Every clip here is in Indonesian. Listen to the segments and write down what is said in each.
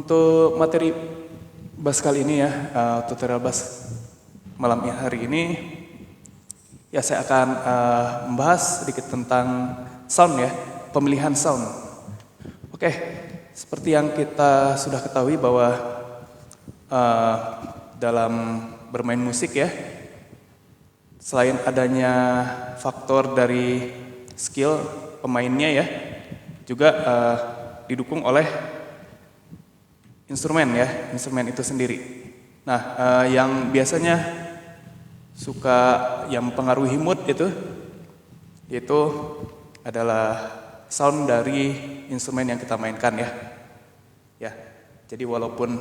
Untuk materi bass kali ini ya, tutorial bass malam hari ini, ya saya akan membahas sedikit tentang sound ya, pemilihan sound. Oke, seperti yang kita sudah ketahui bahwa dalam bermain musik ya, selain adanya faktor dari skill pemainnya ya, juga didukung oleh instrumen ya, instrumen itu sendiri. Nah, yang biasanya suka yang mempengaruhi mood itu adalah sound dari instrumen yang kita mainkan ya. Ya, jadi walaupun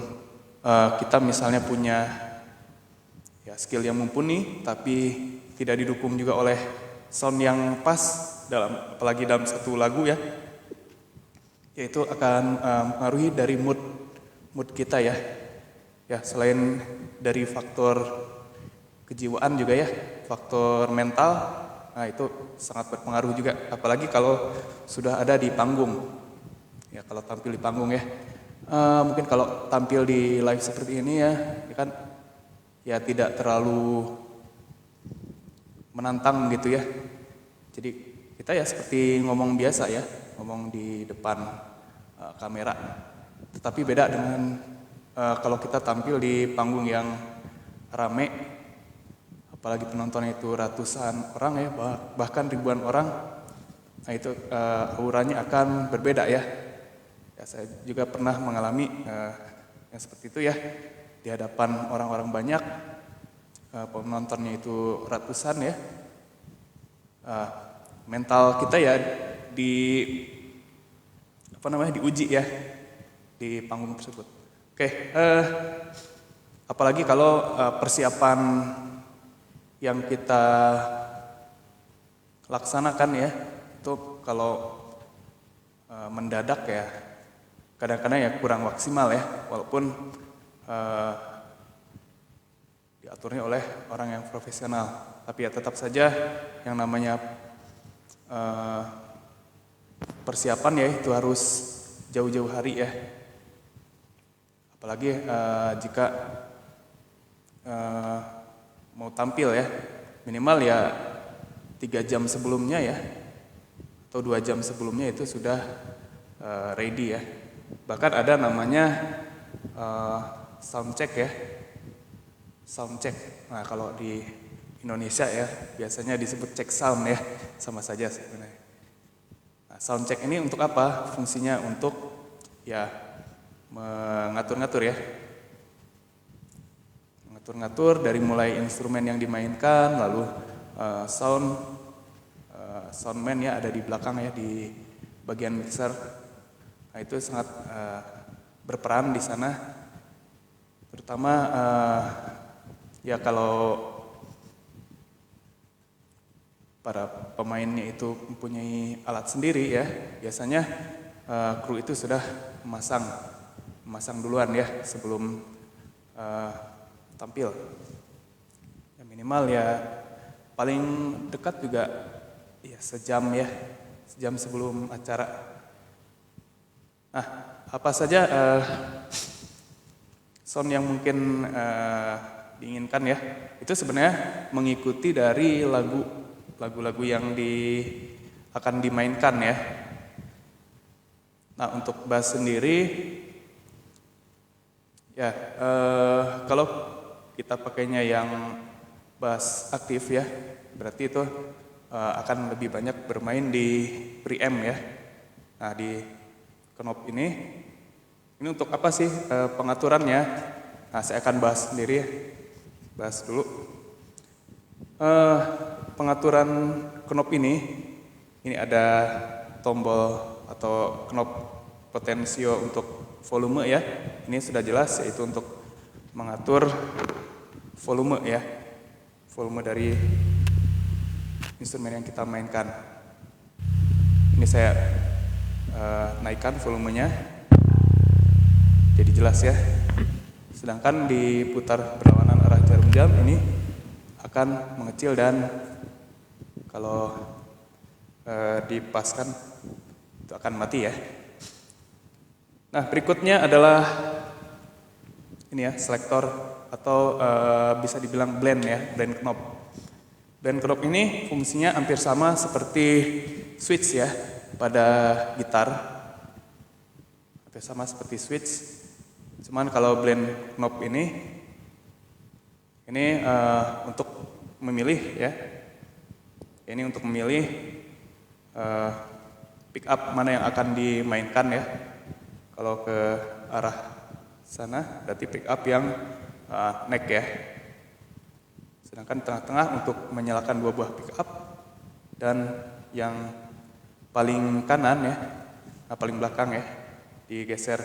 kita misalnya punya ya skill yang mumpuni, tapi tidak didukung juga oleh sound yang pas apalagi dalam satu lagu ya, yaitu akan mempengaruhi dari mood kita ya. Ya, selain dari faktor kejiwaan juga ya, faktor mental, nah itu sangat berpengaruh juga, apalagi kalau sudah ada di panggung. Ya, kalau tampil di panggung ya. Mungkin kalau tampil di live seperti ini ya kan ya tidak terlalu menantang gitu ya. Jadi kita ya seperti ngomong biasa ya, ngomong di depan kamera. Tetapi beda dengan kalau kita tampil di panggung yang rame, apalagi penontonnya itu ratusan orang ya, bahkan ribuan orang. Nah itu auranya akan berbeda ya. Ya saya juga pernah mengalami yang seperti itu ya, di hadapan orang-orang banyak, penontonnya itu ratusan ya. Mental kita ya diuji ya di panggung tersebut. Oke, apalagi kalau persiapan yang kita laksanakan ya, itu kalau mendadak ya, kadang-kadang ya kurang maksimal ya, walaupun diaturnya oleh orang yang profesional. Tapi ya tetap saja yang namanya persiapan ya itu harus jauh-jauh hari ya. Apalagi jika mau tampil ya, minimal ya 3 jam sebelumnya ya, atau 2 jam sebelumnya itu sudah ready ya. Bahkan ada namanya sound check ya, sound check. Nah kalau di Indonesia ya biasanya disebut check sound ya, sama saja sebenarnya. Nah, sound check ini untuk apa? Fungsinya untuk ya mengatur-ngatur ya, mengatur-ngatur dari mulai instrumen yang dimainkan, lalu soundman ya ada di belakang ya di bagian mixer. Nah itu sangat berperan di sana, terutama ya kalau para pemainnya itu mempunyai alat sendiri ya, biasanya kru itu sudah memasang duluan ya sebelum tampil. Ya, minimal ya paling dekat juga ya sejam sebelum acara. Nah, apa saja sound yang mungkin diinginkan ya, itu sebenarnya mengikuti dari lagu-lagu yang akan dimainkan ya. Nah untuk bass sendiri ya, kalau kita pakainya yang bass aktif ya, berarti itu akan lebih banyak bermain di preamp ya. Nah di knob ini untuk apa sih pengaturannya? Nah saya akan bahas sendiri ya, bahas dulu. Pengaturan knob ini ada tombol atau knob potensio untuk volume ya. Ini sudah jelas, yaitu untuk mengatur volume ya, volume dari instrumen yang kita mainkan. Ini saya naikkan volumenya jadi jelas ya. Sedangkan diputar berlawanan arah jarum jam ini akan mengecil, dan kalau dipaskan itu akan mati ya. Nah berikutnya adalah ini ya, selektor atau bisa dibilang blend ya, blend knob. Blend knob ini fungsinya hampir sama seperti switch ya pada gitar. Hampir sama seperti switch. Cuman kalau blend knob ini untuk memilih ya. Ini untuk memilih pick up mana yang akan dimainkan ya. Kalau ke arah sana berarti pick up yang neck ya. Sedangkan tengah-tengah untuk menyalakan dua buah pick up, dan yang paling kanan ya, paling belakang ya, digeser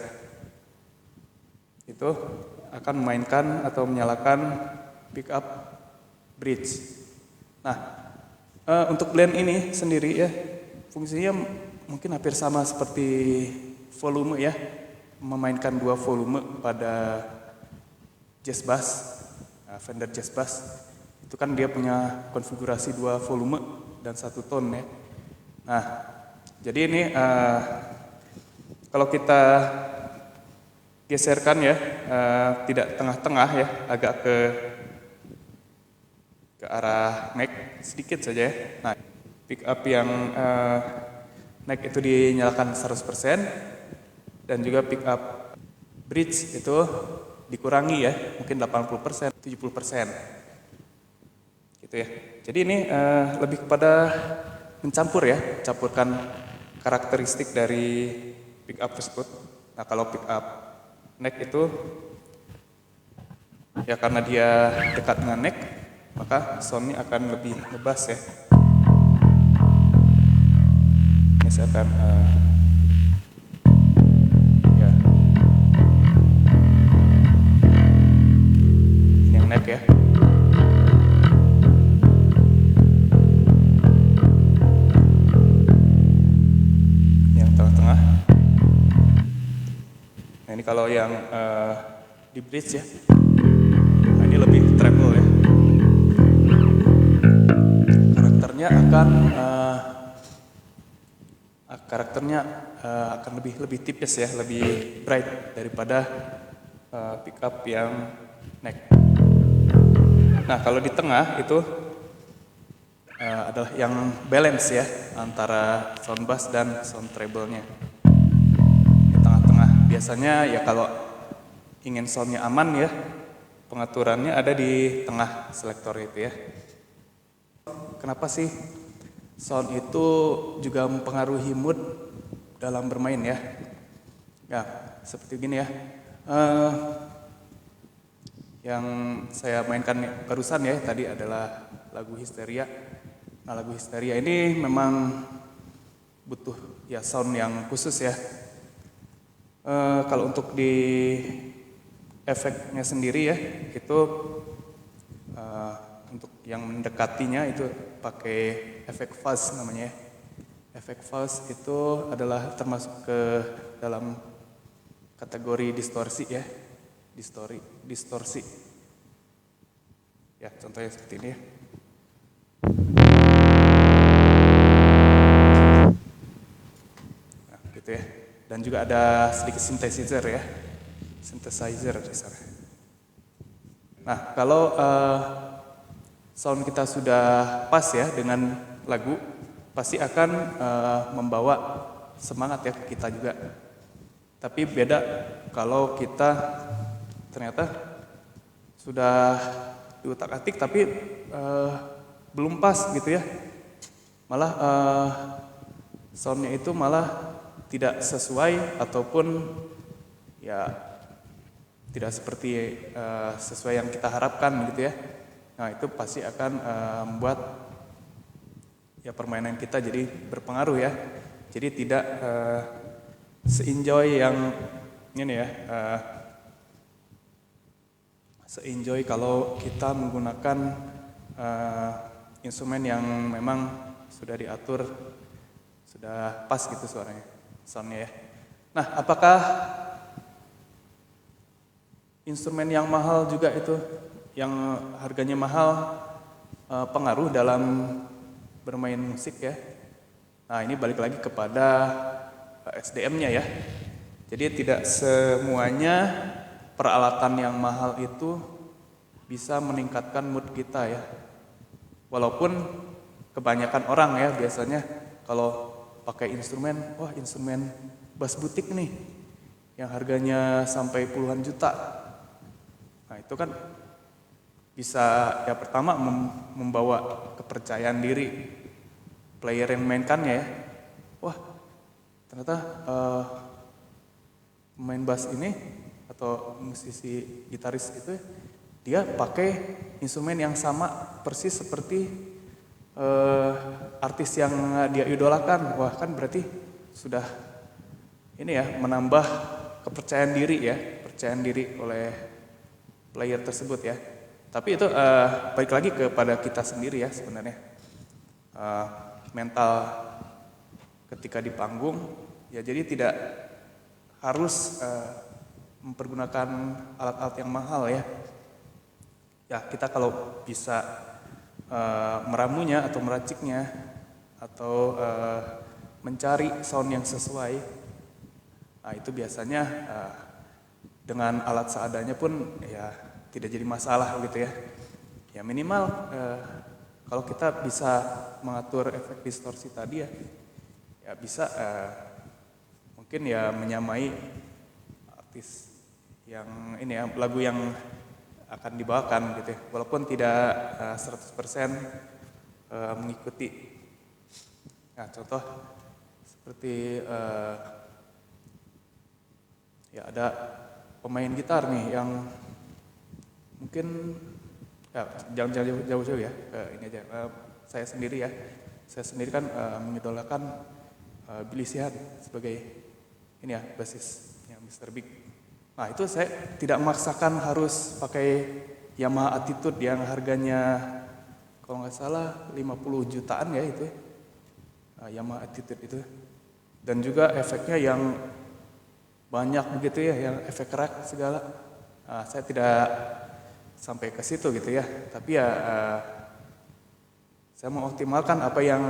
itu akan memainkan atau menyalakan pick up bridge. Nah, untuk blend ini sendiri ya, fungsinya mungkin hampir sama seperti volume ya, memainkan dua volume pada jazz bass, Fender Jazz Bass. Itu kan dia punya konfigurasi dua volume dan satu tone ya. Nah, jadi ini kalau kita geserkan ya, tidak tengah-tengah ya, agak ke arah neck sedikit saja ya. Nah, pick up yang neck itu dinyalakan 100% dan juga pick up bridge itu dikurangi ya, mungkin 80%, 70%. Gitu ya. Jadi ini lebih kepada mencampur ya, campurkan karakteristik dari pick up tersebut. Nah, kalau pick up neck itu ya karena dia dekat dengan neck, maka soundnya akan lebih ngebass ya. Ini saya akan ya. Ini yang neck ya. Nah, ini kalau yang di bridge ya, nah, ini lebih treble ya. Karakternya akan lebih tipis ya, lebih bright daripada pick up yang neck. Nah, kalau di tengah itu adalah yang balance ya antara sound bass dan sound treble-nya. Biasanya ya kalau ingin soundnya aman ya, pengaturannya ada di tengah selektor itu ya. Kenapa sih sound itu juga mempengaruhi mood dalam bermain ya? Ya, seperti gini ya. Yang saya mainkan barusan ya, tadi adalah lagu Histeria. Nah, lagu Histeria ini memang butuh ya sound yang khusus ya. Kalau untuk di efeknya sendiri ya, itu untuk yang mendekatinya itu pakai efek fuzz namanya ya. Efek fuzz itu adalah termasuk ke dalam kategori distorsi ya, distorsi. Ya, contohnya seperti ini ya. Nah, gitu ya. Dan juga ada sedikit synthesizer ya, synthesizer. Nah, kalau sound kita sudah pas ya dengan lagu, pasti akan membawa semangat ya ke kita juga. Tapi beda kalau kita ternyata sudah diutak-atik tapi belum pas gitu ya. Malah soundnya itu malah tidak sesuai ataupun ya tidak seperti sesuai yang kita harapkan gitu ya. Nah, itu pasti akan membuat ya permainan kita jadi berpengaruh ya. Jadi tidak se-enjoy yang ini ya, se-enjoy kalau kita menggunakan instrumen yang memang sudah diatur, sudah pas gitu suaranya. Soundnya ya. Nah, apakah instrumen yang mahal juga itu, yang harganya mahal, pengaruh dalam bermain musik ya? Nah, ini balik lagi kepada SDM-nya ya. Jadi tidak semuanya peralatan yang mahal itu bisa meningkatkan mood kita ya. Walaupun kebanyakan orang ya biasanya kalau pakai instrumen, wah instrumen bass butik nih yang harganya sampai puluhan juta. Nah itu kan bisa ya pertama membawa kepercayaan diri player yang mainkannya ya. Wah ternyata pemain bass ini atau musisi gitaris itu dia pakai instrumen yang sama persis seperti artis yang dia idolakan. Wah kan berarti sudah ini ya menambah kepercayaan diri ya, kepercayaan diri oleh player tersebut ya. Tapi itu balik lagi kepada kita sendiri ya sebenarnya. Mental ketika di panggung ya, jadi tidak harus mempergunakan alat-alat yang mahal ya. Ya kita kalau bisa meramunya atau meraciknya atau mencari sound yang sesuai, nah itu biasanya dengan alat seadanya pun ya tidak jadi masalah gitu ya. Ya minimal kalau kita bisa mengatur efek distorsi tadi ya bisa mungkin ya menyamai artis yang ini ya, lagu yang akan dibawakan gitu ya, walaupun tidak 100% mengikuti. Nah contoh seperti ya ada pemain gitar nih yang mungkin ya jangan jauh-jauh ya, ini aja saya sendiri kan mengidolakan Billy Sheehan sebagai ini ya bassisnya Mr. Big. Nah itu saya tidak memaksakan harus pakai Yamaha Attitude yang harganya kalau nggak salah 50 jutaan ya itu Yamaha Attitude itu, dan juga efeknya yang banyak begitu ya, yang efek rack segala. Nah, saya tidak sampai ke situ gitu ya, tapi ya saya mengoptimalkan apa yang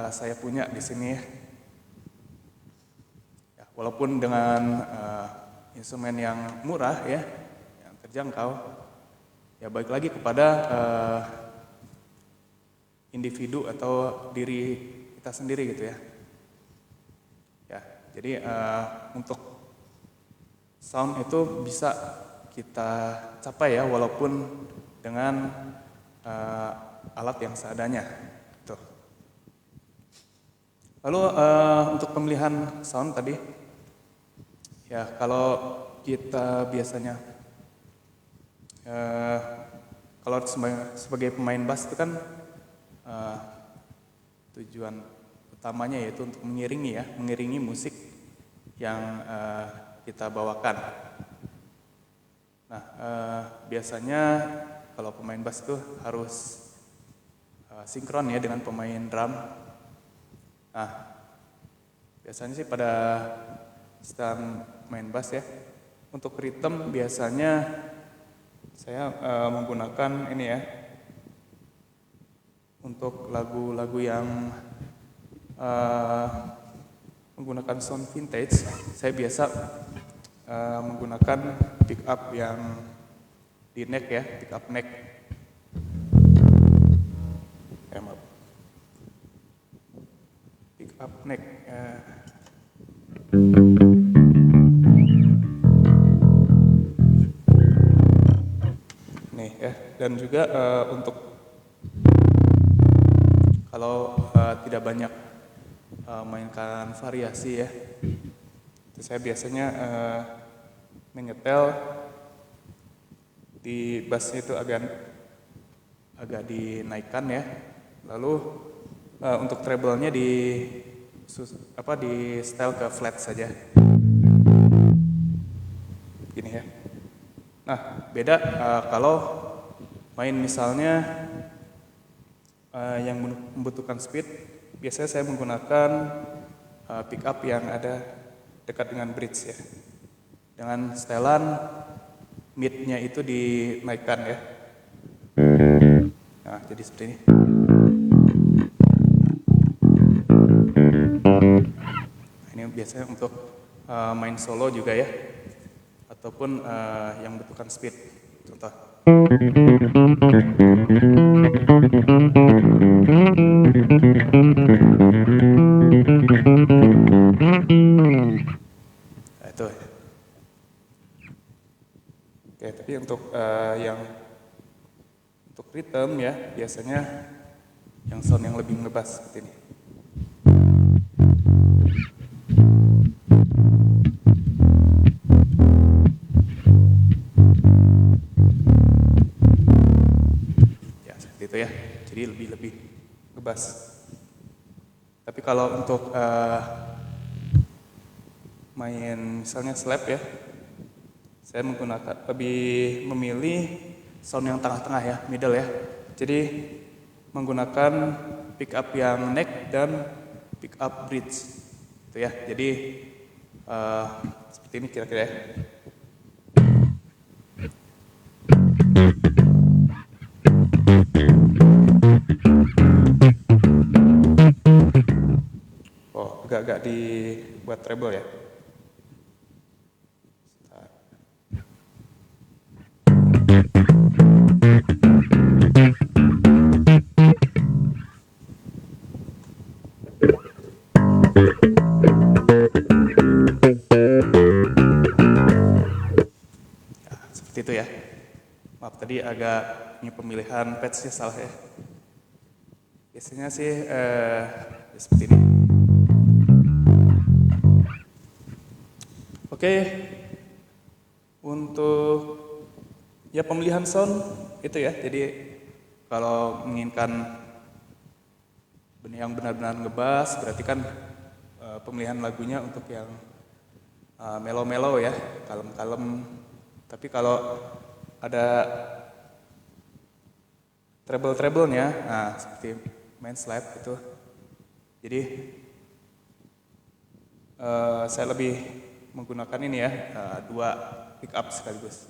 saya punya di sini ya, walaupun dengan instrumen yang murah ya, yang terjangkau, ya balik lagi kepada individu atau diri kita sendiri gitu ya. Ya, jadi untuk sound itu bisa kita capai ya, walaupun dengan alat yang seadanya. Tuh. Lalu untuk pemilihan sound tadi. Ya, kalau kita biasanya kalau sebagai pemain bass itu kan tujuan utamanya yaitu untuk mengiringi musik yang kita bawakan. Nah, biasanya kalau pemain bass itu harus sinkron ya dengan pemain drum. Nah, biasanya sih pada setelah main bass ya, untuk rhythm biasanya saya menggunakan ini ya, untuk lagu-lagu yang menggunakan sound vintage, saya biasa menggunakan pick up yang di neck ya, pick up neck. Maaf. Pick up neck. Nih ya, dan juga untuk kalau tidak banyak mainkan variasi ya, itu saya biasanya menyetel di bassnya itu agak dinaikkan ya, lalu untuk treble-nya di setel ke flat saja, gini ya. Nah beda kalau main misalnya yang membutuhkan speed, biasanya saya menggunakan pick up yang ada dekat dengan bridge ya, dengan setelan mid-nya itu dinaikkan ya. Nah jadi seperti ini. Nah, ini biasanya untuk main solo juga ya, ataupun yang membutuhkan speed. Contoh. Nah, itu. Oke, tapi untuk yang untuk rhythm ya biasanya yang sound yang lebih ngebas seperti ini. Ya seperti itu ya. Jadi lebih ngebas. Tapi kalau untuk main misalnya slap ya, saya lebih memilih sound yang tengah-tengah ya, middle ya. Jadi menggunakan pick up yang neck dan pick up bridge, itu ya. Jadi seperti ini kira-kira ya. Oh, agak-agak dibuat treble ya. Seperti itu ya. Maaf tadi agak ini pemilihan patch-nya salah ya. Biasanya sih ya seperti ini. Oke. Untuk ya pemilihan sound itu ya. Jadi kalau menginginkan yang benar-benar ngebas berarti kan pemilihan lagunya untuk yang mellow-mellow ya, kalem-kalem. Tapi kalau ada treble-treblenya, nah seperti main slap itu. Jadi saya lebih menggunakan ini ya, 2 pick up sekaligus.